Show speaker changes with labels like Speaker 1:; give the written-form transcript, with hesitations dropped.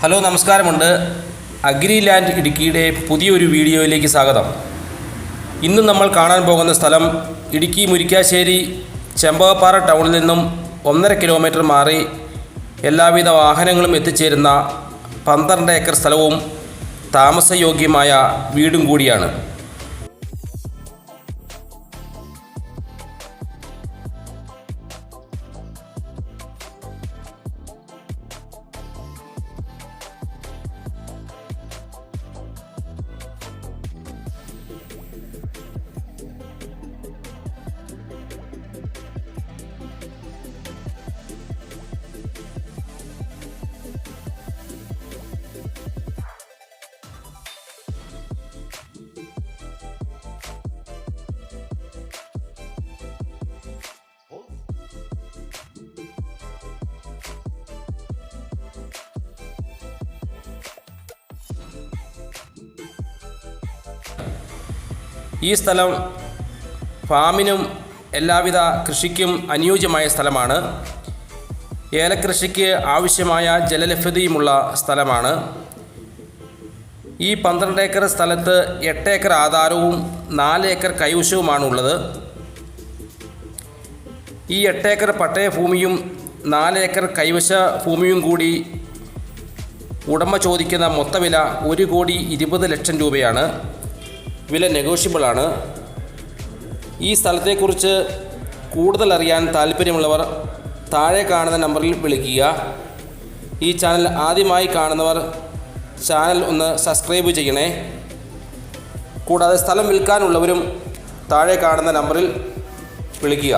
Speaker 1: Hello, നമസ്കാരമുണ്ട്. Agri land ഇടുക്കിയുടെ പുതിയൊരു വീഡിയോയിലേക്ക് സ്വാഗതം. ഇന്ന് നമ്മൾ കാണാൻ പോകുന്ന സ്ഥലം ഇടുക്കി മുരിക്കാശ്ശേരി ചെമ്പകപ്പാറ ടൗണിൽ നിന്നും 1.5 കിലോമീറ്റർ മാറി എല്ലാവിധ വാഹനങ്ങളും എത്തിച്ചേരുന്ന 12 ഏക്കർ സ്ഥലവും താമസയോഗ്യമായ വീടും കൂടിയാണ്. ഈ സ്ഥലം ഫാമിനും എല്ലാവിധ കൃഷിക്കും അനുയോജ്യമായ സ്ഥലമാണ്. ഏലകൃഷിക്ക് ആവശ്യമായ ജലലഭ്യതയുമുള്ള സ്ഥലമാണ്. ഈ 12 ഏക്കർ സ്ഥലത്ത് 8 ഏക്കർ ആധാരവും 4 ഏക്കർ കൈവശവുമാണുള്ളത്. ഈ 8 ഏക്കർ പട്ടയ ഭൂമിയും 4 ഏക്കർ കൈവശ ഭൂമിയും കൂടി ഉടമ ചോദിക്കുന്ന മൊത്തവില 1,20,00,000 രൂപയാണ്. വില നെഗോഷ്യബിളാണ്. ഈ സ്ഥലത്തെക്കുറിച്ച് കൂടുതൽ അറിയാൻ താല്പര്യമുള്ളവർ താഴെ കാണുന്ന നമ്പറിൽ വിളിക്കുക. ഈ ചാനൽ ആദ്യമായി കാണുന്നവർ ചാനൽ ഒന്ന് സബ്സ്ക്രൈബ് ചെയ്യണേ. കൂടാതെ സ്ഥലം വിൽക്കാനുള്ളവരും താഴെ കാണുന്ന നമ്പറിൽ വിളിക്കുക.